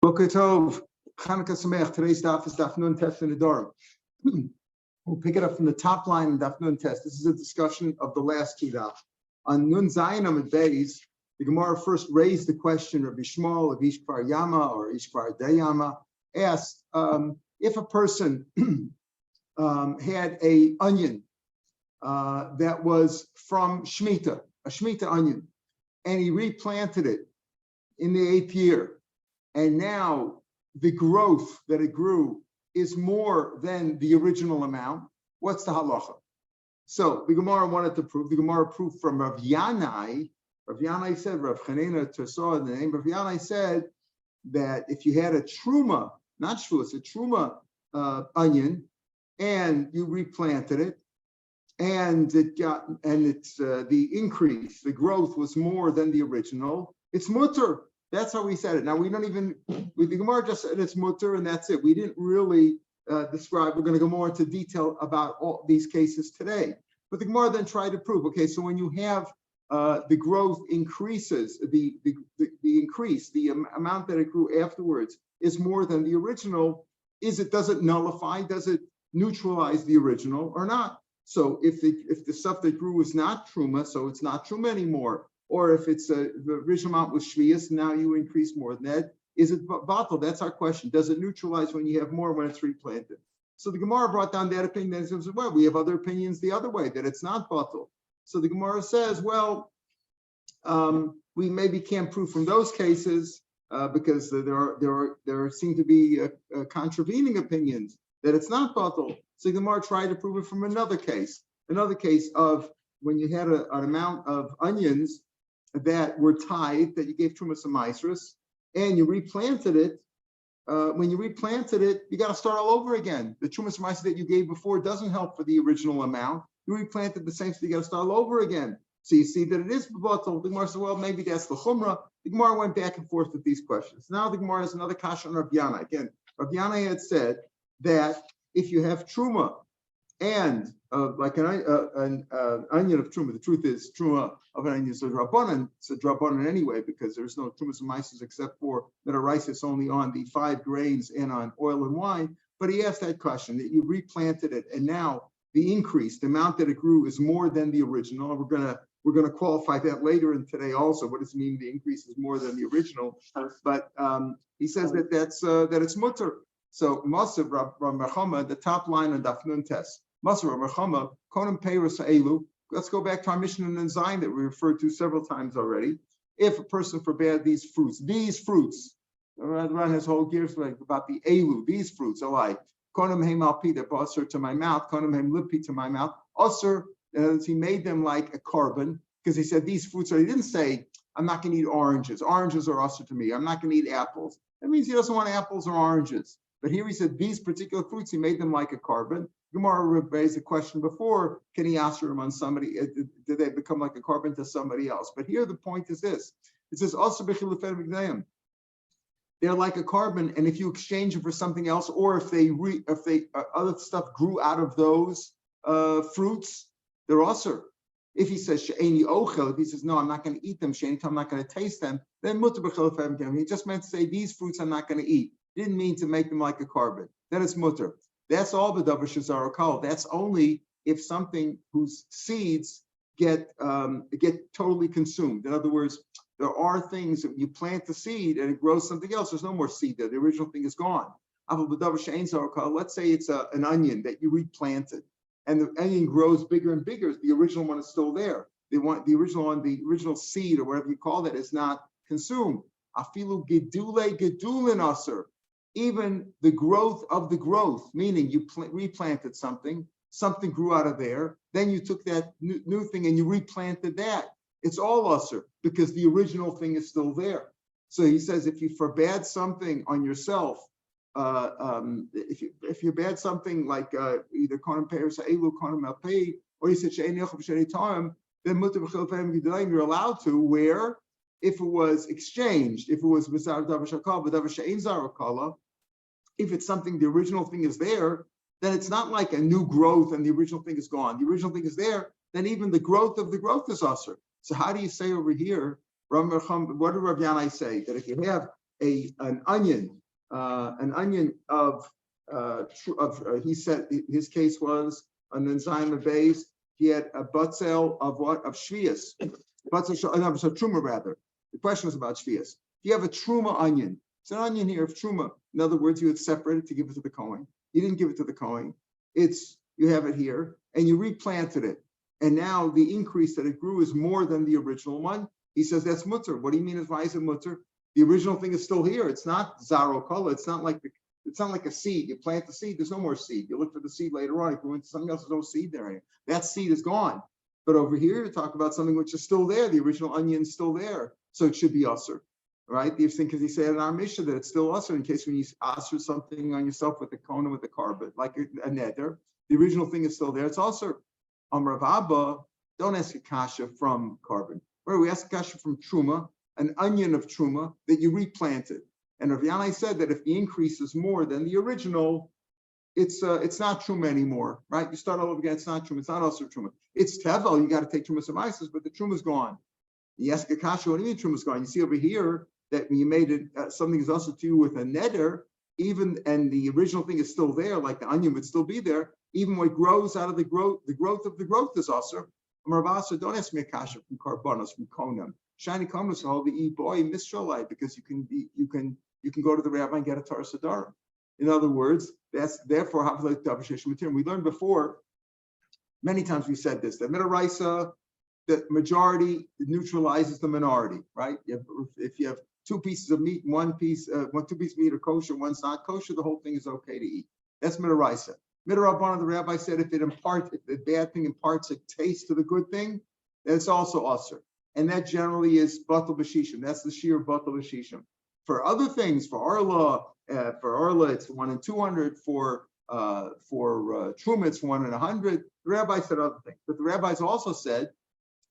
Boker Tov, Chanukah Sameach. Today's daf is Daf Nun Test in Nidrim. We'll pick it up from the top line in Daf Nun Test. This is a discussion of the last two daf. On Nun Zayin Amud Beis, the Gemara first raised the question of Bishmol, of Ishkvar Yama or Ishkvar Dayama, asked if a person had an onion that was from Shemitah, a Shemitah onion, and he replanted it in the 8th year, and now the growth that it grew is more than the original amount. What's the halacha? So the Gemara wanted to prove. The Gemara proved from Rav Yanai. Rav Yanai said, Rav Chanina Tersa, the name of Rav Yanai said that if you had a truma, not shvuas, a truma onion, and you replanted it, and it got, and it's the increase, the growth was more than the original, it's mutter. That's how we said it. Now we don't even, the Gemara just said it's mutter and that's it. We didn't really describe. We're going to go more into detail about all these cases today. But the Gemara then tried to prove, okay, so when you have the growth increases, the increase, the amount that it grew afterwards is more than the original, does it nullify, does it neutralize the original or not? So if the stuff that grew is not truma, so it's not truma anymore. Or if it's the original amount was shvius, now you increase more than that. Is it batal? That's our question. Does it neutralize when you have more when it's replanted? So the Gemara brought down that opinion and says, well, we have other opinions the other way, that it's not batal. So the Gemara says, well, we maybe can't prove from those cases because there seem to be contravening opinions that it's not batal. So the Gemara tried to prove it from another case of when you had an amount of onions that were tithed, that you gave trumas and maasros, and you replanted it. When you replanted it, you got to start all over again. The trumas and maasros that you gave before doesn't help for the original amount. You replanted the same, so you got to start all over again. So you see that it is batal. The Gemara said, well, maybe that's the chumrah. The Gemara went back and forth with these questions. Now the Gemara has another kasha on Rav Yana. Again, Rav Yana had said that if you have truma and like an onion of truma, the truth is truma of an onion is a drabanan. It's a drabanan anyway because there's no trumas and maasros except for that are rice. It's only on the 5 grains and on oil and wine. But he asked that question that you replanted it, and now the increase, the amount that it grew, is more than the original. And we're gonna qualify that later in today also. What does it mean the increase is more than the original? But he says that it's mutter. So Masav Rav Meir Shapiro, the top line on Daf Nun Test. Masav Rav Meir Shapiro, Konim Peiros Elu. Let's go back to our mission in Zion that we referred to several times already. If a person forbade these fruits, Ran has whole gears about the Elu, these fruits alike. Konim Heim Alpi, they're usher to my mouth. Konim Heim Lipi to my mouth. Usher, he made them like a carbon because he said these fruits. He didn't say I'm not going to eat oranges. Oranges are usher to me. I'm not going to eat apples. That means he doesn't want apples or oranges. But here he said these particular fruits, he made them like a carbon. Gemara raised the question before, can he answer them on somebody? Did they become like a carbon to somebody else? But here the point is this. It says, also they're like a carbon, and if you exchange it for something else, or if they other stuff grew out of those fruits, they're also. If he says she'eni ochel, if he says no, I'm not going to eat them, she'eni, I'm not going to taste them, then mutar b'chil lefem. He just meant to say these fruits I'm not going to eat. Didn't mean to make them like a carbon. Then it's mutter. That's all the davar shazar kol. That's only if something whose seeds get totally consumed. In other words, there are things that you plant the seed and it grows something else. There's no more seed there. The original thing is gone. Let's say it's an onion that you replanted, and the onion grows bigger and bigger. The original one is still there. The original seed or whatever you call it is not consumed. Afilu gedule gedulin aser. Even the growth of the growth, meaning you replanted something grew out of there, then you took that new thing and you replanted that. It's all usher because the original thing is still there. So he says if you forbade something on yourself, if you bad something like either konim peiros elu, konim alpei, or you said she'eni ochel b'sheni time, then mutar b'chil lefem gedalim, you're allowed to, where if it was exchanged, if it was b'zar davar shakal, b'davar she'ein zar kala, if it's something, the original thing is there, then it's not like a new growth and the original thing is gone. The original thing is there, then even the growth of the growth is usher. So how do you say over here, what did Rav Yanai say? That if you have an onion of he said his case was an enzyme of base. He had a butzel of what? Of shvius. Truma rather. The question was about shvius. You have a truma onion. It's an onion here of truma. In other words, you would separate it to give it to the Kohen. You didn't give it to the Kohen. You have it here, and you replanted it. And now the increase that it grew is more than the original one. He says that's mutter. What do you mean is why is it mutter? The original thing is still here. It's not zaro color. It's not like a seed. You plant the seed, there's no more seed. You look for the seed later on. If you went to something else, there's no seed there anymore. That seed is gone. But over here, you talk about something which is still there. The original onion is still there. So it should be usser, right? The thing, because he said in our Mishnah that it's still usser in case when you usser something on yourself with the kona, with the carbon, like a neder, the original thing is still there. It's usser. Rav Abba, don't ask a kasha from carbon. Where we ask a kasha from truma, an onion of truma that you replanted. And Rav Yanai said that if the increase is more than the original, it's not truma anymore, right? You start all over again. It's not truma. It's not also truma. It's tevel. You got to take truma semisis, but the truma's gone. You ask a kasha, what do you mean truma's gone? You see over here that when you made it something is also to you with a neder, and the original thing is still there, like the onion would still be there. Even when it grows out of the growth of the growth is also. Maravasa, don't ask me a kasha from karbonos, from konam. Shiny konam hold the boy misralai, because you can go to the rabbi and get a Torah Sadarim. In other words, that's therefore Havlik Davashesh Material. We learned before, many times we said this, that Midaraisa, the majority neutralizes the minority, right? If you have two pieces of meat, two pieces of meat are kosher, one's not kosher, the whole thing is okay to eat. That's Midaraisa. Midarabban, the rabbi said, if the bad thing imparts a taste to the good thing, then it's also usher. And that generally is batal b'shishim. That's the Shiur batal b'shishim. For other things, for Arla, it's 1 in 200. For Truma, it's 1 in 100. The rabbi said other things, but the rabbis also said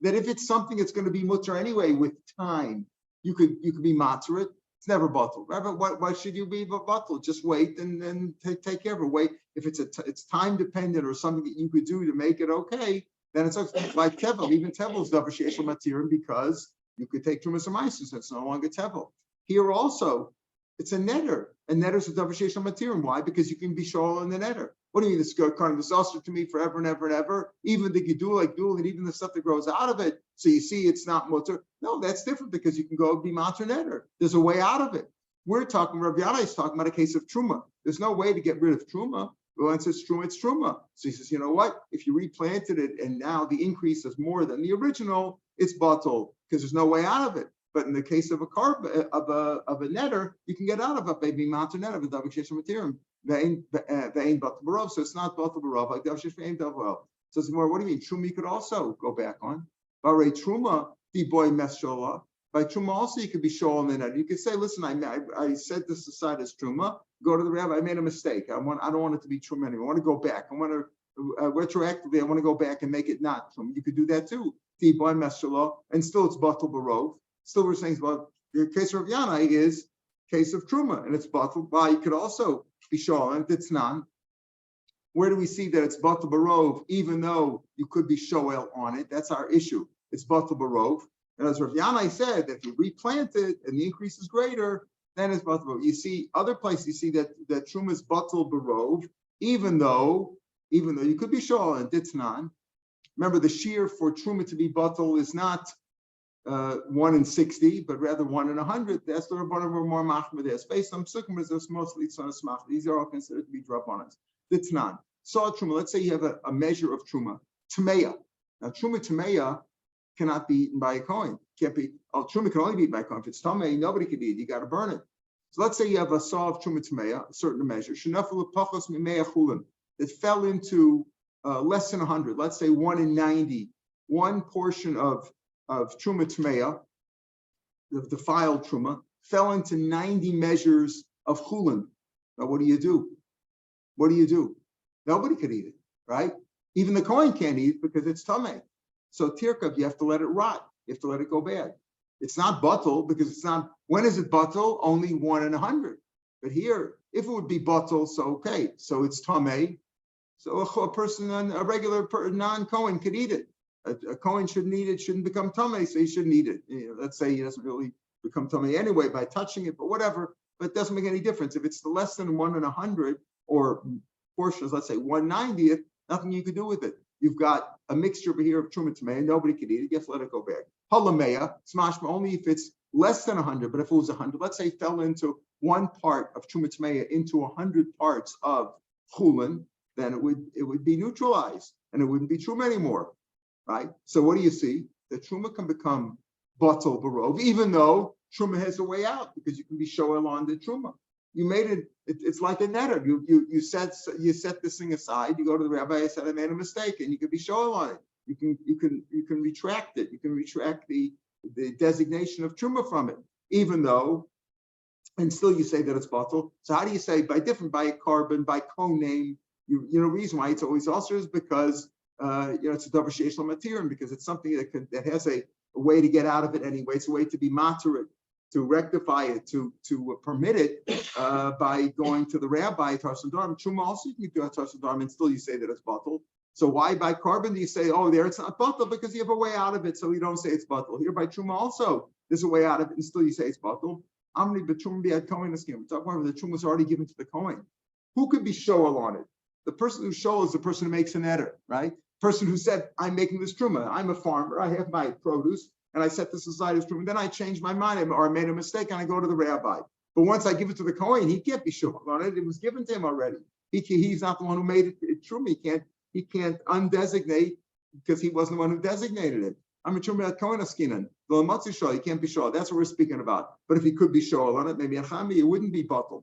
that if it's something that's going to be mutter anyway, with time, you could be matzeret. It's never batal. Rabbi, why should you be batal? Just wait and take care of it. Wait, if it's time dependent or something that you could do to make it okay, then it's okay. Like tevel. Even tevel is davar she'eshel matirim because you could take trumas or meisus. It's no longer tevel. Here also, it's a neder. And neder is a davar she'eshel matirim. Why? Because you can be shol in the neder. What do you mean this kind of is also to me forever and ever and ever? Even the gidul, like dul, and even the stuff that grows out of it. So you see, it's not mutter. No, that's different because you can go be matzah neder. There's a way out of it. We're talking. Rav Yana is talking about a case of truma. There's no way to get rid of truma. Once it's truma, it's truma. So he says, you know what? If you replanted it and now the increase is more than the original, it's batal because there's no way out of it. But in the case of a neder, you can get out of it by being matzah neder of a davar she'eshel matirim. They ain't batal barov, so it's not batal barov like davar she'eshel ain't davar. So it's more. What do you mean? Truma you could also go back on. Barei truma the boy meshola. By truma also you could be shol in the neder. You could say, listen, I set this aside as truma. Go to the rabbi. I made a mistake. I don't want it to be truma anymore. I want to go back. I want to retroactively. I want to go back and make it not truma. You could do that too. The boy meshola, and still it's batal barov. Still, we're saying about the case of Rav Yanai is case of truma, and it's batal. Why you could also be shol, and it's not. Where do we see that it's batal barov, even though you could be shoel on it? That's our issue. It's batal barov. And as Rav Yanai said, that if you replant it and the increase is greater, then it's batal barov. You see other places you see that truma is batal barov, even though you could be shoel and it's not. Remember, the shiur for truma to be batal is not 1 in 60, but rather 1 in 100. That's the Rabbanim were more machmir there. Based on psukim, it's mostly tzon smach. These are all considered to be drabanas. It's not. So truma. Let's say you have a measure of truma, tameya. Now truma tameya cannot be eaten by a kohen. Can't be. Truma can only be eaten by a kohen. If it's tamei, nobody can eat it. You got to burn it. So let's say you have a saw of truma tameya, a certain measure. Shenafel pachos mimeya chulim that fell into less than 100. Let's say 1 in 90. One portion of truma tmeya, the defiled truma, fell into 90 measures of chulin. Now, what do you do? What do you do? Nobody could eat it, right? Even the kohen can't eat it because it's tamei. So tirkav, you have to let it rot. You have to let it go bad. It's not batal because it's not. When is it batal? Only 1 in 100. But here, if it would be batal, so okay. So it's tamei. So a person, a regular non-kohen could eat it. A kohen shouldn't eat it, shouldn't become tamei, so he shouldn't eat it. Let's say he doesn't really become tummy anyway by touching it, but whatever. But it doesn't make any difference. If it's less than 1 in 100 or portions, let's say 1/90th, nothing you can do with it. You've got a mixture over here of truma tamei, nobody can eat it. You have to let it go back. Halameya, smashma, only if it's less than 100, but if it was 100, let's say it fell into 1 part of truma tamei into 100 parts of chulin, then it would be neutralized and it wouldn't be truma anymore, right? So what do you see? The truma can become batal barov, even though truma has a way out, because you can be shoel on the truma. You made it. It's like a netter. You set this thing aside. You go to the rabbi. I said I made a mistake, and you can be shoel on it. You can retract it. You can retract the designation of truma from it, even though, and still you say that it's batal. So how do you say by a carbon, by co-name? You know, reason why it's always also is because it's a davar sheish lo matirin, because it's something that has a way to get out of it anyway. It's a way to be matir, to rectify it, to permit it by going to the rabbi, Tarsan Dharm. Truma also you can do a Tarsan Dharm, and still you say that it's batal. So why by carbon do you say, oh, there it's not batal? Because you have a way out of it, so you don't say it's batal. Here by Truma also, there's a way out of it, and still you say it's batal. Amri b'Truma bi'ad kohen askim. We're talking about the Truma was already given to the kohen. Who could be shoel on it? The person who shoel is the person who makes an eder, right? Person who said, I'm making this Truma. I'm a farmer. I have my produce. And I set this aside as truma. Then I changed my mind or I made a mistake and I go to the rabbi. But once I give it to the kohen, he can't be sure on it. It was given to him already. He's not the one who made it truma. He can't undesignate because he wasn't the one who designated it. I'm a truma at kohen askinan. He can't be sure. That's what we're speaking about. But if he could be sure on it, maybe a chami, it wouldn't be batal.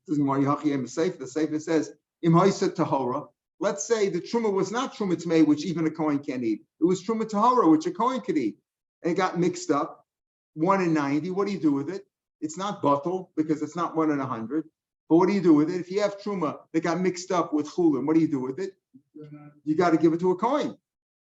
This is why the Sefer says, Im ha'isat tahora. Let's say the truma was not truma tmei, which even a kohen can't eat. It was truma tahora, which a kohen could eat. And it got mixed up, 1 in 90. What do you do with it? It's not batal because it's not 1 in 100. But what do you do with it? If you have truma that got mixed up with chulin, what do you do with it? You got to give it to a kohen.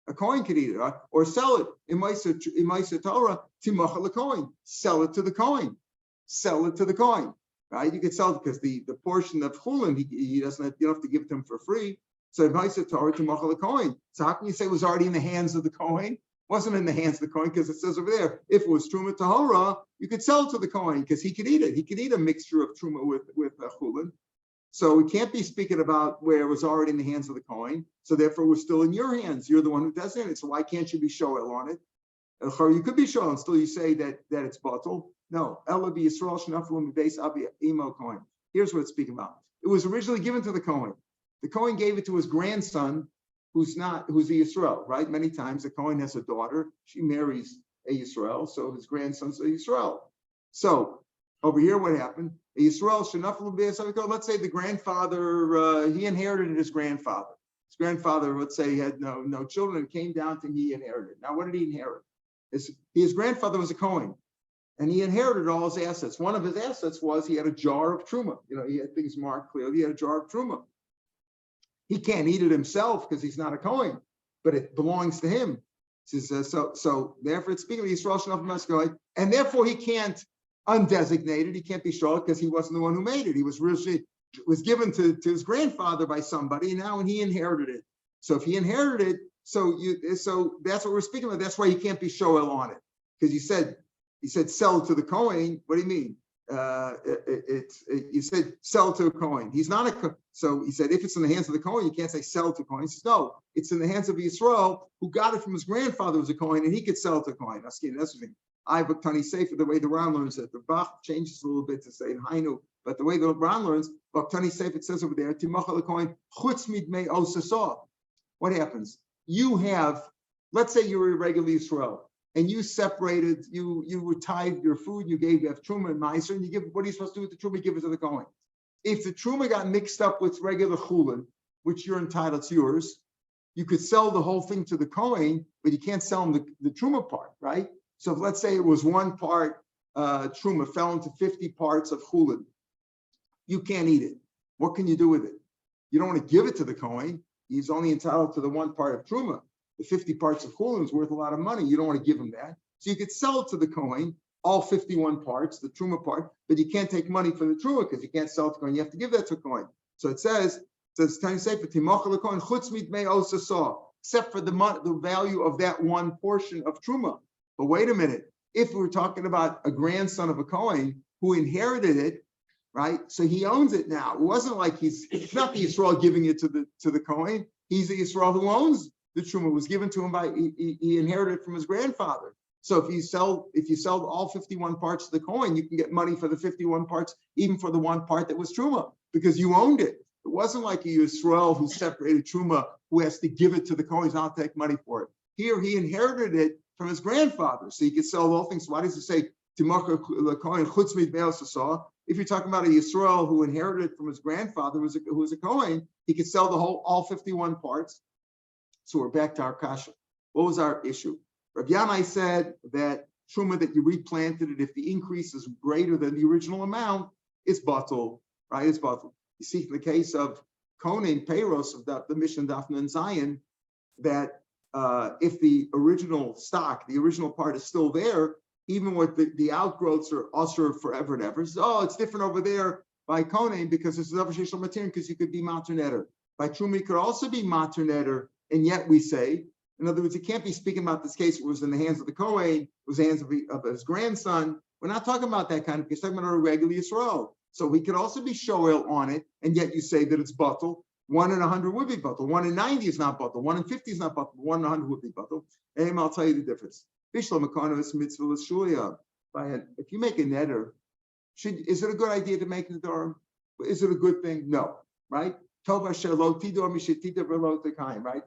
A kohen could eat it or sell it. Imaisa Torah timachal a kohen. Sell it to the kohen. Sell it to the kohen. Right? You could sell it because the portion of chulin he doesn't have, you don't have to give it to him for free. So imaisa Torah timachal a kohen. So how can you say it was already in the hands of the kohen? Wasn't in the hands of the kohen because it says over there, if it was truma tahora, you could sell it to the kohen because he could eat it. He could eat a mixture of truma with chulin. So we can't be speaking about where it was already in the hands of the kohen. So therefore, it was still in your hands. You're the one who does it. So why can't you be shoel on it? You could be shoel, and still you say that it's batal. No. Here's what it's speaking about. It was originally given to the kohen. The kohen gave it to his grandson, who's a Yisrael, right? Many times the Kohen has a daughter, she marries a Yisrael, so his grandson's a Yisrael. So over here, what happened? A Yisrael, let's say the grandfather, he inherited his grandfather. His grandfather, let's say, had no children, it came down to he inherited. Now, what did he inherit? His grandfather was a Kohen, and he inherited all his assets. One of his assets was he had a jar of truma. He had things marked clearly. He had a jar of truma. He can't eat it himself because he's not a kohen, but it belongs to him. So therefore, it's speaking of Yisrael, and therefore he can't undesignate it. He can't be sure because he wasn't the one who made it. He was given to his grandfather by somebody, and now he inherited it. So if he inherited it, so that's what we're speaking about. That's why he can't be shoel on it, because he said sell to the kohen. What do you mean? You said sell to a kohen. He's not a so he said if it's in the hands of the kohen, you can't say sell to a kohen. He says no, it's in the hands of Yisrael who got it from his grandfather who was a kohen, and he could sell to a kohen. That's the thing. I have Tani Sefer, the way the Ran learns it. The Bach changes a little bit to say in Hainu, but the way the Ran learns, Tani Sefer, it says over there, Timachal kohen chutz midmei osasah. What happens? You have, let's say you're a regular Yisrael, and you separated, you tithed your food, you have truma and meiser, and you give, what are you supposed to do with the truma? You give it to the kohen. If the truma got mixed up with regular chulin, which you're entitled to yours, you could sell the whole thing to the kohen, but you can't sell him the truma part, right? So if, let's say it was 1 part truma fell into 50 parts of chulin, you can't eat it. What can you do with it? You don't want to give it to the kohen. He's only entitled to the 1 part of truma. The 50 parts of chulin is worth a lot of money. You don't want to give him that. So you could sell it to the kohen, all 51 parts, the truma part, but you can't take money for the truma because you can't sell it to kohen. You have to give that to kohen. So it says Tanya Sefer, Timachal kohen chutz midmei osasah, except for the value of that 1 portion of truma. But wait a minute, If we're talking about a grandson of a Kohen who inherited it, right? So he owns it now. It wasn't like it's not the Yisrael giving it to the Kohen. He's the Yisrael who owns the truma. It was given to him he inherited it from his grandfather. So if you sell all 51 parts to the Kohen, you can get money for the 51 parts, even for the one part that was truma, because you owned it. It wasn't like a Yisrael who separated truma, who has to give it to the Kohen, not take money for it. Here he inherited it from his grandfather, so he could sell all things. So why does it say Timachar Kohen chutz midbeil sasah? If you're talking about a Yisrael who inherited it from his grandfather, who was a Kohen, he could sell all 51 parts. So we're back to our kasha. What was our issue? Rav Yanai said that truma that you replanted it, if the increase is greater than the original amount, it's batul, right? It's batul. You see, in the case of Kohen Peiros of the Mishnah Daf Nun Zayin, that if the original stock, the original part is still there, even with the outgrowths are usher forever and ever. So, it's different over there by Kohen because it's another sheshel material, because you could be mater netter. By truma, you could also be mater netter, and yet we say, in other words, you can't be speaking about this case. It was in the hands of the Kohen, it was in the hands of his grandson. We're not talking about that kind of case. We're talking about a regular Yisrael. So we could also be shoel on it, and yet you say that it's batul. 1 in 100 would be batul. 1 in 90 is not batul. 1 in 50 is not batul. 1 in 100 would be batul. And I'll tell you the difference. If you make a netter, is it a good idea to make nadarim? Is it a good thing? No, right? Right?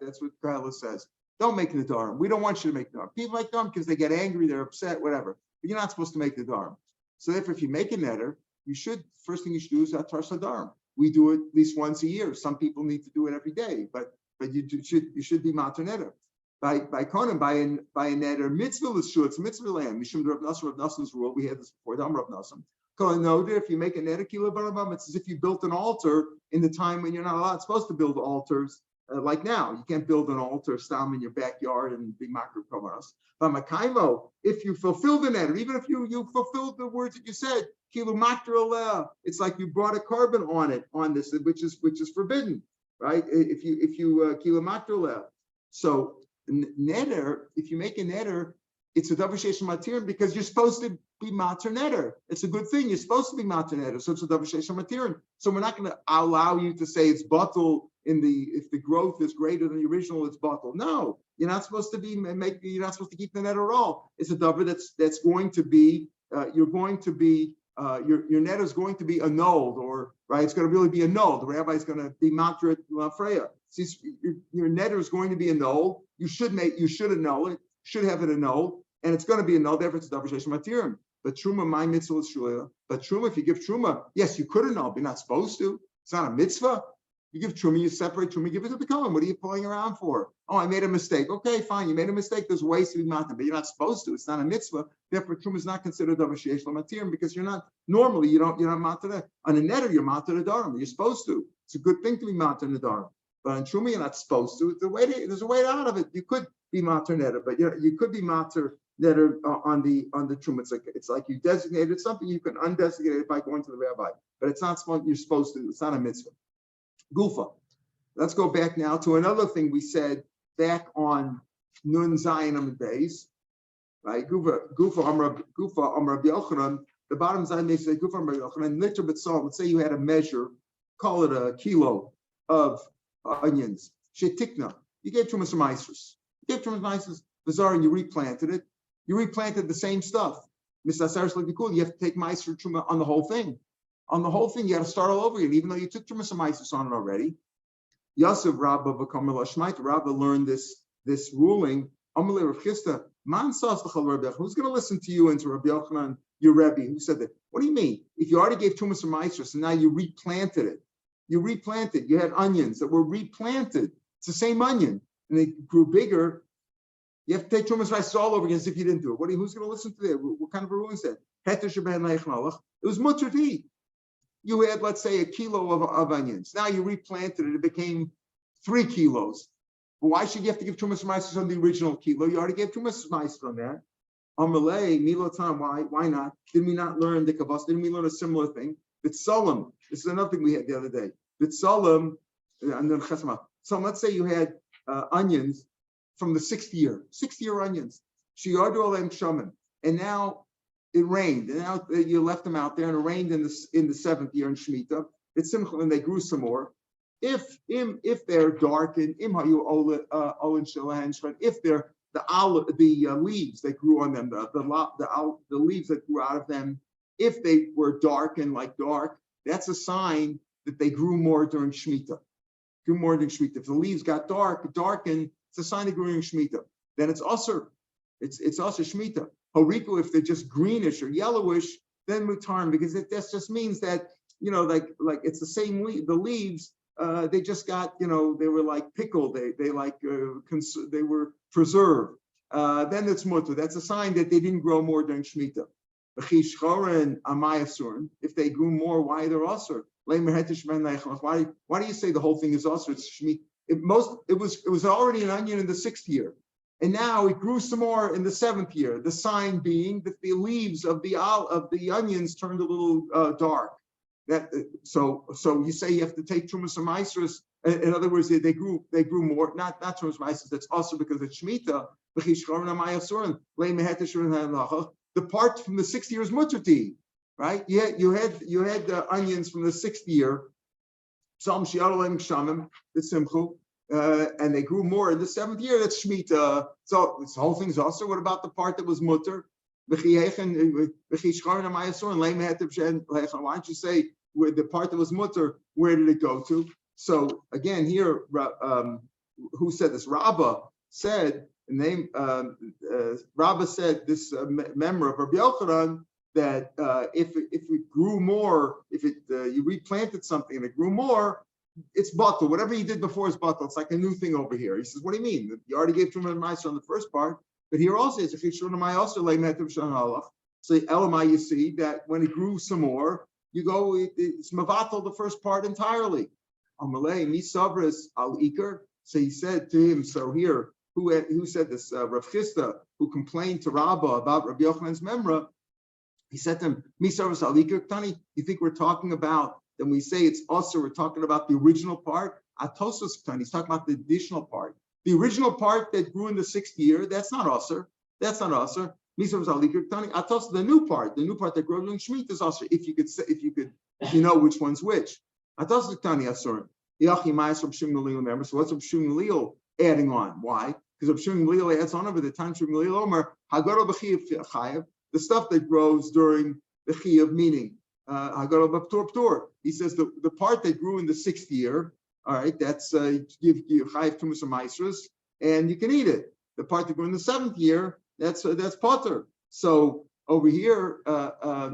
That's what Kala says. Don't make nadarim. We don't want you to make nadarim. People make nadarim because they get angry, they're upset, whatever. But you're not supposed to make nadarim. So therefore, if you make a netter, first thing you should do is atar sadarim. We do it at least once a year. Some people need to do it every day, but you should be mater netter. By Kohen, by a netter, mitzvah l'shu, it's mitzvah lamb. Mishum Rav Nassan's rule. We had this before. Rav Nassan. Kohen noder, if you make a netter kilo barabam, it's as if you built an altar in the time when you're not supposed to build altars. Like now, you can't build an altar stam in your backyard and be makar kamaras. But makaimo, if you fulfill the netter, even if you fulfilled the words that you said, kilu makra, it's like you brought a carbon on this, which is forbidden, right? If you kilu makra. So netter, if you make a netter, it's a davar sheish matirin because you're supposed to be mater netter. It's a good thing. You're supposed to be mater netter, so it's a davar sheish matirin. So we're not going to allow you to say it's batul if the growth is greater than the original, it's batul. No, you're not supposed to you're not supposed to keep the netter at all. It's a davar that's going to be your netter is going to be annulled, or right, it's going to really be annulled. The rabbi is going to be mater at Freya. Your netter is going to be annulled. You should annul it. Should have it annulled, and it's going to be annulled. Therefore, it's davar sheish matirim. But truma, my mitzvah is shula. But truma, if you give truma, yes, you could annul, but you're not supposed to. It's not a mitzvah. You give truma, you separate truma, give it to the kohen. What are you pulling around for? Oh, I made a mistake. Okay, fine, you made a mistake. There's ways to be matir, but you're not supposed to. It's not a mitzvah. Therefore, truma is not considered davar sheish matirim because you're not normally you're not matir. On a netter, you're matir nadarim. You're supposed to. It's a good thing to be matir nadarim. But on truma, you're not supposed to. There's a way out of it. You could be mater netter, but you could be mater netter on the truma. It's like you designated something. You can undesignate it by going to the rabbi, but it's not something you're supposed to. It's not a mitzvah. Gufa. Let's go back now to another thing we said back on Nun Zayin Amud Beis. Right? Gufa Amar Rabbi Yochanan. The bottom Zayin they say Gufa Amar Rabbi Yochanan. Liter b'tzal. Let's say you had a measure, call it a kilo of onions. Shetikna. You gave Trumas some ices. You gave Trumas ices. Bizarre, and you replanted it. You replanted the same stuff. Misasaris like cool. You have to take meiser truma on the whole thing. On the whole thing, you got to start all over again, even though you took Trumas some ices on it already. Yosef Rabba v'kamer lashmait. Rabba learned this ruling. Amalei Rav Chisda. Man sas l'chal Rabbi. Who's going to listen to you and to Rabbi Yochanan, your Rebbe, who said that? What do you mean? If you already gave Trumas some ices and now you replanted it. You replanted. You had onions that were replanted. It's the same onion, and they grew bigger. You have to take Trumas rice all over again as if you didn't do it. Who's going to listen to that? What kind of a ruling is that? It was mutter to eat. You had, let's say, a kilo of onions. Now you replanted it. It became 3 kilos. But why should you have to give Trumas rice on the original kilo? You already gave Trumas rice on that. Amalei, Milotan, why not? Did we not learn the kavas? Didn't we learn a similar thing? Bitzalim. This is another thing we had the other day. Bitzalim, and then chesama. So let's say you had onions from the 6th year onions. Shiur alem shaman, and now it rained, and now you left them out there, and it rained in the seventh year in Shemitah. It's simcha, and they grew some more. If they're darkened, if they're the leaves that grew on them, the leaves that grew out of them, if they were darkened like dark, that's a sign that they grew more during Shemitah. If the leaves got darkened, it's a sign they grew during Shemitah. Then it's also Shemitah. Horiku, if they're just greenish or yellowish, then mutarm, because that just means that, like it's the same the leaves, they just got, they were like pickled, they were preserved. Then it's mutar. That's a sign that they didn't grow more during Shemitah. If they grew more, why they're asur? Why do you say the whole thing is asur? It's Shemitah. It was already an onion in the 6th year, and now it grew some more in the 7th year. The sign being that the leaves of the onions turned a little dark. So you say you have to take trumas and maasros. In other words, they grew more. Not trumas and maasros. That's also because it's Shemitah. The part from the 6th year is mutter to eat, right? You had the onions from the 6th year. And they grew more in the 7th year. That's Shemitah. So this whole thing's also. What about the part that was mutter? Why don't you say where the part that was mutter? Where did it go to? So again, here, who said this? Rabbah said. Rabbah said this member of Rabbi Yochanan that if it grew more, you replanted something and it grew more, it's batal. Whatever you did before is batal. It's like a new thing over here. He says, what do you mean? You already gave Truma and Ma'aser on the first part, but here also it's a Chishur and Ma'aser lay metiv shan halach. So Elamai, you see that when it grew some more, you go, it's mavatal the first part entirely. Amalei misavris al iker. So he said to him, so here, who said this? Rav Chisda, who complained to Rabbah about Rabbi Yochanan's memra. He said to him, misavris al iker tani. You think we're talking about? Then we say it's also, we're talking about the original part. Atosos tani. He's talking about the additional part. The original part that grew in the 6th year, that's not usher. That's not usher. Misavris al iker tani. Atos, the new part that grows in Shemitah is usher. If you know which one's which. Atos tani asur. Yachi ma'as Rav Shimon Gamliel, remember. So what's Rav Shimon Gamliel adding on? Why? Because Rav Shimon Gamliel adds on over the time Shimon Gamliel Omer Hagara b'chiyav chayav, the stuff that grows during the chiyav, meaning Hagara b'ptur. He says the part that grew in the 6th year, all right, that's give you chayav tumas or maasros, and you can eat it. The part that grew in the 7th year, that's potter. So over here,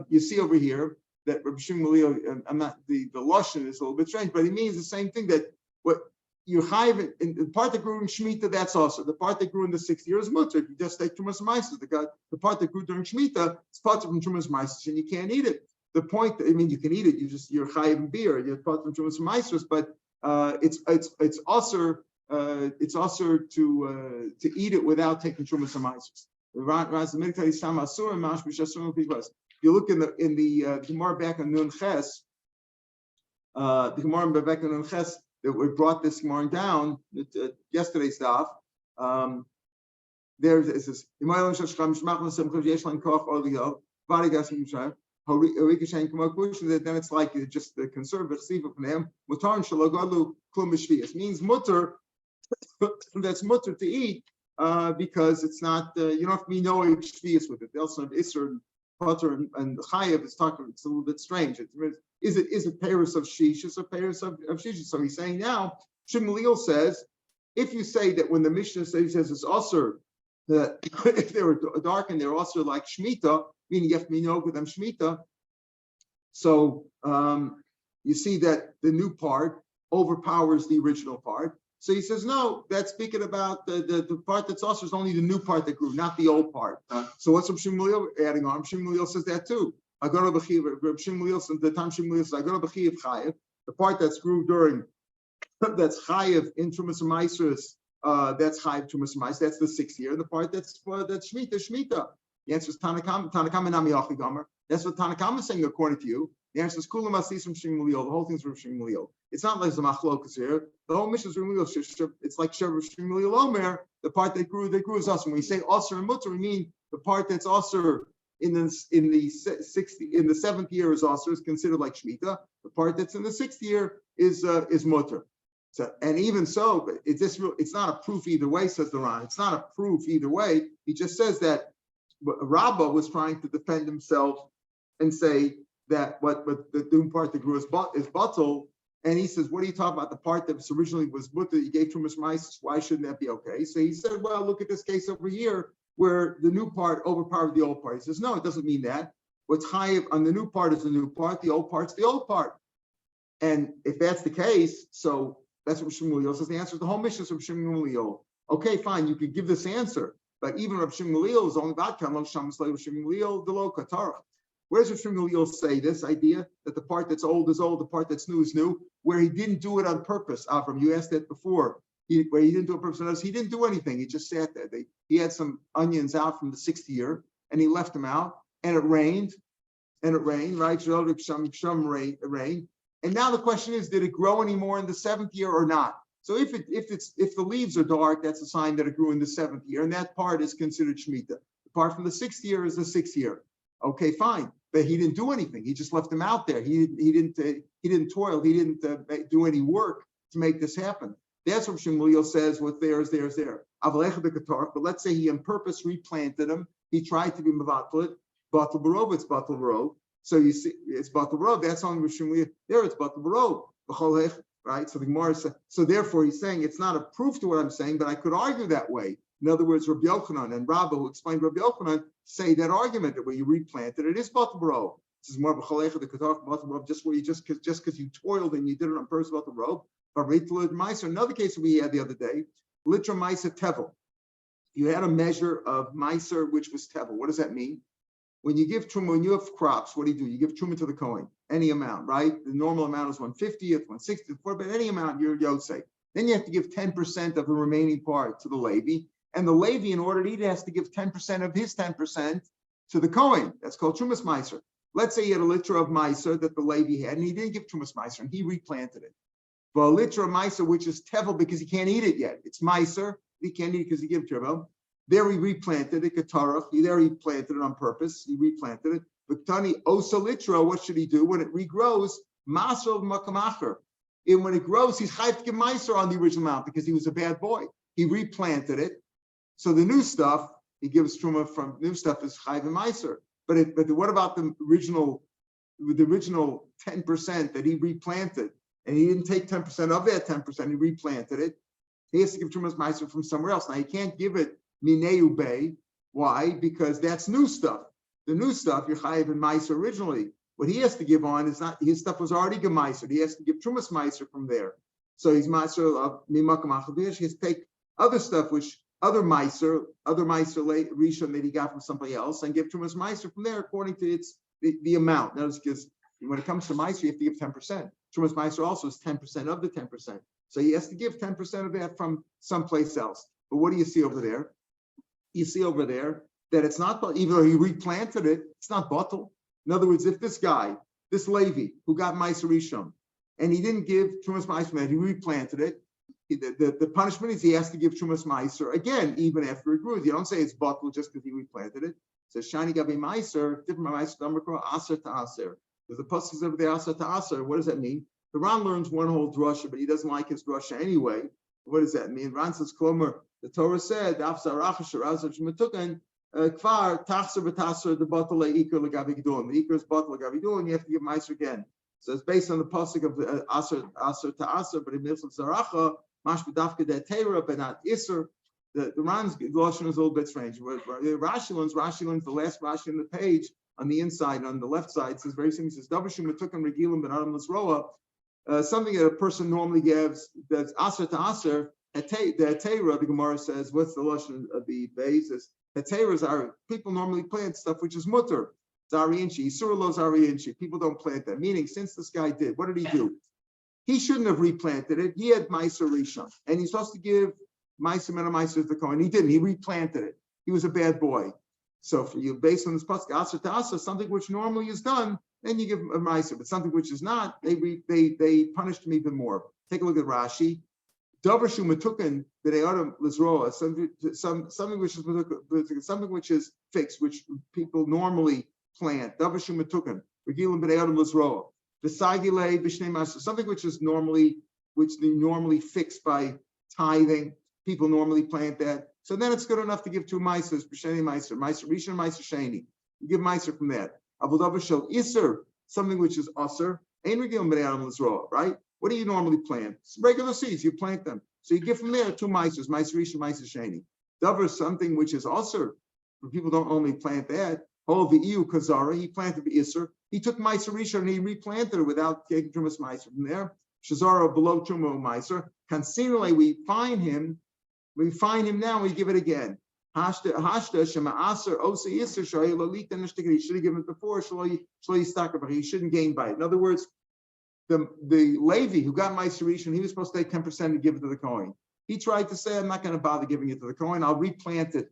you see over here that Rabbi Shimon Gamliel, I'm not the lashon is a little bit strange, but he means the same thing, that what you chayiv in the part that grew in Shemitah, that's also the part that grew in the 6th year is mutter. You just take trumas ma'asos. The part that grew during Shemitah is part from trumas ma'asos, and you can't eat it. The point, you can eat it. You're chayiv in beer. You're part from trumas ma'asos, but it's also to eat it without taking trumas ma'asos. You look in the Gemara back on Nun Ches, the Gemara back on Nun Ches, that we brought this Gemara down yesterday's daf. There it says, that then it's like just the conservative from them. Means mutter. That's mutter to eat because it's not. You don't have to be no shvius with it. They also have isser, butter, and chayev. It's a little bit strange. Is it peiros of shishis or peiros of shishis? So he's saying now, Shimon Gamliel says, if you say that when the Mishnah says it's also that if they were dark and they're also like Shemitah, meaning you have to be no with them Shemitah. So you see that the new part overpowers the original part. So he says, no, that's speaking about the part that's also is only the new part that grew, not the old part. So what's Rav Shimon Gamliel adding on? Rav Shimon Gamliel says that too. The time Shimon Gamliel says, the part that's grew during, that's chayev in Trumas and Maasros, that's chayev Trumas and Maasros, that's the 6th year. The part that's Shemitah. The answer is Tanakama Nami Yachi Gomer. That's what Tanakama is saying according to you. The answer is Kulam Asis from Shimon Gamliel. The whole thing's from Shimon Gamliel. It's not like the machlokas here. The whole mission is Shimon Gamliel. It's like Shimon Gamliel Omer The part that grew is usher. When we say usher and mutter, we mean the part that's usher in the seventh year is usher, is considered like shmita. The part that's in the sixth year is mutter. So, and even so, but it's not a proof either way, says the Ran. It's not a proof either way. He just says that Rabbah was trying to defend himself and say that what the doom part that grew is batal. And he says, what are you talking about? The part that originally was mutter, you gave Trumas Ma'aser, why shouldn't that be okay? So he said, well, look at this case over here where the new part overpowered the old part. He says, no, it doesn't mean that. What's high on the new part is the new part, the old part's the old part. And if that's the case, so that's what Rav Shmuel says. The answer is the whole mission is Rav Shmuel. Okay, fine, you could give this answer, but even Rav Shmuel is only about Kamal Shams like Rav Shmuel the low Katara. Where does Rav Shmuel say this idea that the part that's old is old, the part that's new is new, where he didn't do it on purpose? Avram, you asked that before. Where he didn't do it on purpose. He didn't do anything. He just sat there. He had some onions out from the sixth year, and he left them out, and it rained, right? It rained. And now the question is, did it grow anymore in the seventh year or not? So if the leaves are dark, that's a sign that it grew in the seventh year, and that part is considered shemitah. The part from the sixth year is the sixth year. Okay, fine, but he didn't do anything. He just left them out there. He didn't toil. He didn't do any work to make this happen. That's what Shmuel says. What's there is there is there. But let's say he on purpose replanted them. He tried to be mevatel, batel barov. It's batel barov. So you see, it's batel barov. That's on Shmuel. There, it's batel barov. Right. So the Gemara says. So therefore, he's saying it's not a proof to what I'm saying, but I could argue that way. In other words, Rabbi Yochanan and Rabbah, who explained Rabbi Yochanan, say that argument that where you replanted it is batel barov. This is more of a chalecha the katar batel barov, just where you just because you toiled and you did it on purpose batel barov. But another case we had the other day, litra meiser tevel. You had a measure of meiser which was tevel. What does that mean? When you give truma, when you have crops, what do? You give truma to the Kohen, any amount, right? The normal amount is 1/50th, 1/60th, but any amount you're yotzei. Then you have to give 10% of the remaining part to the Levi, and the Levi, in order to eat, has to give 10% of his 10% to the Kohen. That's called trumas meiser. Let's say he had a litra of meiser that the Levi had, and he didn't give trumas meiser, and he replanted it. But a litra of meiser, which is tevel because he can't eat it yet. It's meiser. He can't eat it because he gave tevel. There he replanted it, katarach. There he planted it on purpose. He replanted it. But Tani osa litra, what should he do when it regrows? Masel makamacher. And when it grows, he's chayv to give meiser on the original amount because he was a bad boy. He replanted it. So the new stuff, he gives truma from new stuff is chayv and meiser. But what about the original 10% that he replanted? And he didn't take 10% of that 10%, he replanted it. He has to give Trumas Meiser from somewhere else. Now, he can't give it Mineu Bay. Why? Because that's new stuff. The new stuff, you're Chayiv and Meiser originally. What he has to give on is not, his stuff was already Gemeiser. He has to give Trumas Meiser from there. So he's Meiser of Mimakam Achavish. He has to take other stuff, other Meiser Rishon that he got from somebody else, and give Trumas Meiser from there according to the amount. Now, because when it comes to Meiser, you have to give 10%. Trumas Meiser also is 10% of the 10%. So he has to give 10% of that from someplace else. But what do you see over there? You see over there that it's not, even though he replanted it, it's not batel. In other words, if this guy, this Levi, who got Meiser Rishon, and he didn't give Trumas Meiser, he replanted it, the punishment is he has to give Trumas Meiser again, even after it grew. You don't say it's batel just because he replanted it. It says, Shani Gabi Meiser, different Meiser, Aser to Aser. There's a pasuk over there, Aser to Aser. What does that mean? The Ran learns one whole drasha, but he doesn't like his drasha anyway. What does that mean? Ran says, Klomer, the Torah said, Kvar, Tachser v'Tasser, the Batal Iker L'Gavi Gidon. The Iker is Batal L'Gavi Gidon, you have to give Meiser again. So it's based on the pasuk of the Aser to Aser, but in Milchot Zaracha, Mash B'Dafka De Teira, but not Isser. The Ran's Lashon is a little bit strange. Rashi learns the last Rashi on the page, on the inside, on the left side, says very simply, says Davashim Metukan Regilim Ben Adam Lisroa, something that a person normally gives, that's Aser to Aser, the Teira, the Gemara says, what's the Lashon of the basis? The Teiras are, people normally plant stuff which is mutter. Zariinchi, Surlo Zariinchi, people don't plant that. Meaning, since this guy did, what did he do? He shouldn't have replanted it. He had Meiser Rishon, and he's supposed to give Meiser Meiser to the Kohen. He didn't, he replanted it. He was a bad boy. So for you, based on this pasuk, Aser to Aser, something which normally is done, then you give a Meiser, but something which is not, they punished him even more. Take a look at Rashi. Davar shumatukan b'de'adam l'zroa, something which is fixed, which people normally plant. Davar shumatukan regilim b'de'adam l'zroa. V'sagile b'shnei ma'aser, something which they normally fix by tithing. People normally plant that. So then it's good enough to give 2 maasers, b'sheni maaser, maaser rishon, maaser sheni. You give maaser from that. Avodah shel iser, something which is aser, ein regilim b'de'adam l'zroa, right? What do you normally plant? It's regular seeds, you plant them. So you give from there 2 maasers, maaser rishon, maaser sheni. Davar, something which is aser, but people don't only plant that. Oh, the iu kazara, he planted the iser. He took maaser rishon and he replanted it without taking trumas maaser from there. Shazara below truma maaser. Concealingly, we find him now, we give it again. Hashda shema aser osa iser shoy lalita nishtikah. He should have given it before. He shouldn't gain by it. In other words, the Levi who got maaser rishon, he was supposed to take 10% and give it to the Kohen. He tried to say, I'm not going to bother giving it to the Kohen. I'll replant it.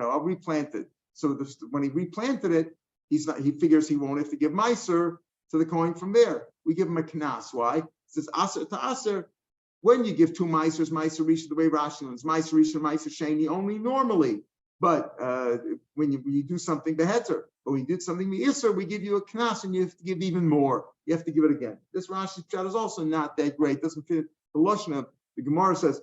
I'll replant it. So when he replanted it, he figures he won't have to give maaser to the Kohen from there. We give him a knas. Why? It says aser to aser. When you give 2 maasers, maaser rishon, the way Rashi learns, maaser rishon, maaser sheni, only normally. But when you do something beheter, but when you did something meiser, we give you a knas, and you have to give even more. You have to give it again. This Rashi pshat is also not that great. Doesn't fit the lashon of the Gemara says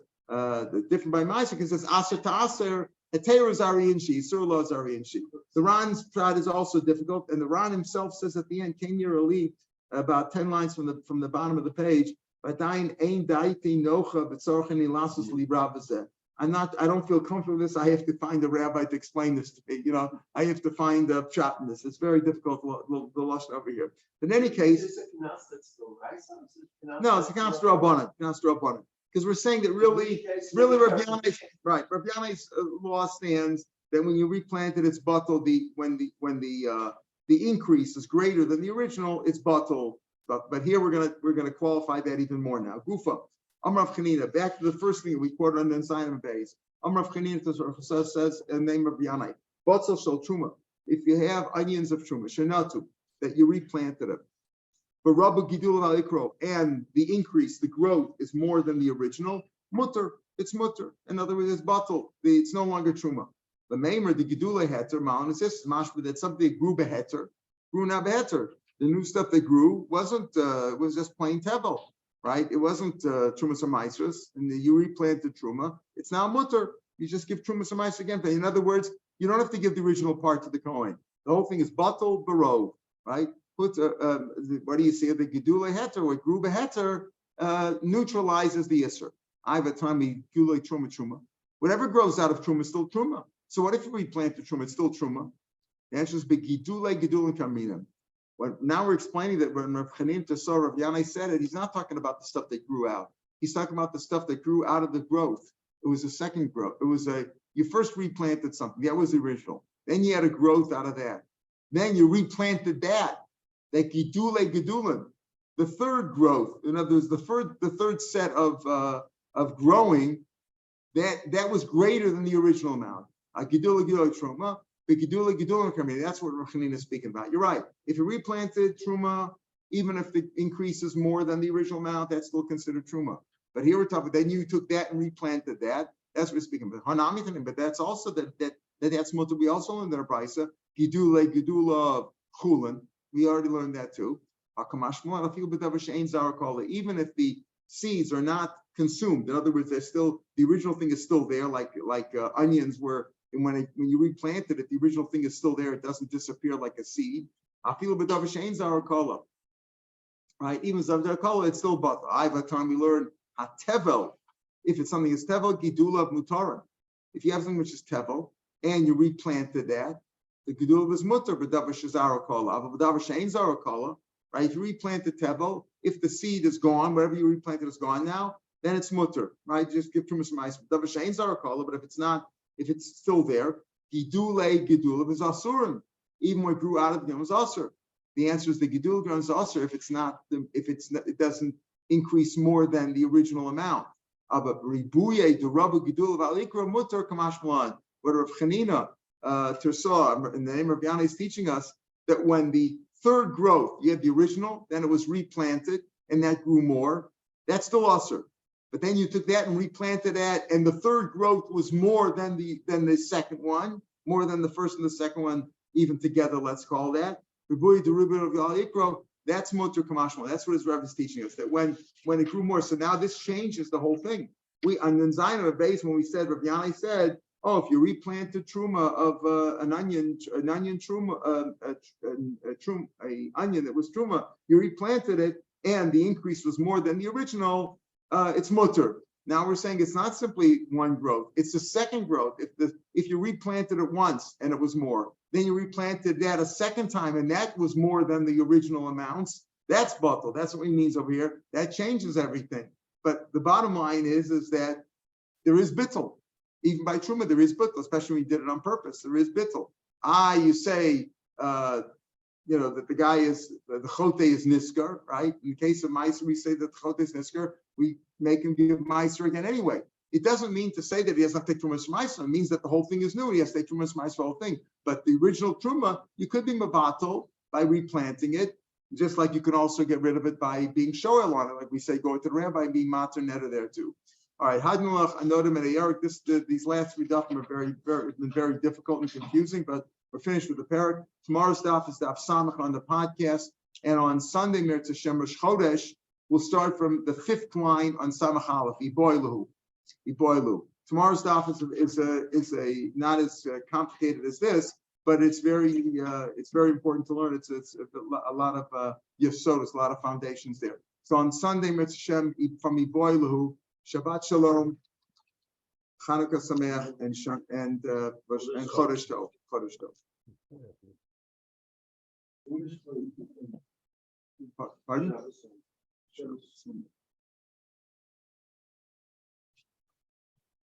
different by maaser because it says aser to aser. Heter is ariinshi, sur lo is ariinshi. The Ran's pshat is also difficult, and the Ran himself says at the end, Ken Yerali, about 10 lines from the bottom of the page. I don't feel comfortable with this. I have to find a rabbi to explain this to me. I have to find a pshat in this. It's very difficult, the lashon over here. But in any case, is it knas that's still right? No, it's a knas d'Rabbanan. Because we're saying that really Rav Yanai's law stands that when you replant it, it's batal. When the increase is greater than the original, it's batal. But here we're gonna qualify that even more now. Gufa, Amrav Chanina. Back to the first thing we quoted on the Zion base. Amrav Chanina says in the name of Yanai. Batzal shel truma. If you have onions of truma, shenatu, that you replanted it, but Rabba Gidul Alikro, and the increase, the growth is more than the original, mutter. It's mutter. In other words, it's batal. It's no longer truma. The maimer, the Gidule heter, ma'an is this mashma that something that grew beheter, grew now beheter. The new stuff that grew was just plain tevel, right? It wasn't trumas or maasers, and you replanted truma. It's now mutter. You just give trumas or maasers again. In other words, you don't have to give the original part to the Kohen. The whole thing is batal barov, right? What do you see? The gedule heter, what grew beheter, neutralizes the isser. I have a time gedule truma. Whatever grows out of truma is still truma. So what if you replant the truma? It's still truma. The answer is begidule kamina. Now we're explaining that when Rav Chanina saw Rav Yanai said it, he's not talking about the stuff that grew out. He's talking about the stuff that grew out of the growth. It was a second growth. You first replanted something. That was the original. Then you had a growth out of that. Then you replanted that gidule gedulin. The third growth, in other words, the third set of growing, that was greater than the original amount. Gidule truma. That's what Rav Chanina is speaking about. You're right. If you replanted truma, even if the increase is more than the original amount, that's still considered truma. But here we're talking. Then you took that and replanted that. That's what we're speaking about. But that's also that's mutter. We also learned that a brisa gedula chulin. We already learned that too. Even if the seeds are not consumed, in other words, the original thing is still there, like onions were. And when you replanted it, the original thing is still there. It doesn't disappear like a seed. Right? Even Zavdar it's still but. I have a time we learn tevel. If it's something is tevel, gidula mutaran. If you have something which is tevel and you replanted that, the gedula is mutar, but davar shazara kola. But davar shein zara kola, right? If you replanted tevel, if the seed is gone, whatever you replanted is gone now, then it's mutar, right? Just give trumas ma'is. Davar shein zara kola, but if it's not, if it's still there, gedula is asurim. Even what grew out of them was asur. The answer is the gedula is asur it doesn't increase more than the original amount. But ribuye the rabu gedula v'alikra mutar kamashmalan. What Rav Chanina Tersah in the name of Yanai is teaching us that when the third growth, you had the original, then it was replanted, and that grew more. That's still asur. but then you took that and replanted that, and the third growth was more than the second one, more than the first and the second one, even together, let's call that. That's motor kamashma. That's what his Rebbe is teaching us, that when it grew more, so now this changes the whole thing. We on the Zayin of base, when we said, Rav Yanai said, oh, if you replanted truma of an onion truma, an onion that was truma, you replanted it, and the increase was more than the original, it's mutter. Now we're saying it's not simply one growth; it's the second growth. If you replanted it once and it was more, then you replanted that a second time and that was more than the original amounts, that's batal. That's what he means over here. That changes everything. But the bottom line is that there is bittul. Even by truma, there is bittul, especially when you did it on purpose. There is bittul. You say, that the guy is, the chote is nisker, right? In the case of meiser, we say that the chote is nisker. We make him give meiser again anyway. It doesn't mean to say that he has not take trumas meiser. It means that the whole thing is new. He has to take trumas meiser the whole thing. But the original truma, you could be mabatal by replanting it, just like you can also get rid of it by being shoel on it. Like we say, go to the rabbi and being mater netta there too. All right, Hadnulach, Anodim, and Eric. These last three dafim are very difficult and confusing, but we're finished with the parak. Tomorrow's daf is daf Samach on the podcast, and on Sunday, Mirz Hashem Rosh Chodesh, we'll start from the 5th line on Samach Aleph. Iboilu. Tomorrow's daf is not as complicated as this, but it's very important to learn. It's a lot of yesodas, a lot of foundations there. So on Sunday, Mirz Hashem from Iboilu. Shabbat Shalom, Chanukah Sameach, and Chodesh Tov. Pardon?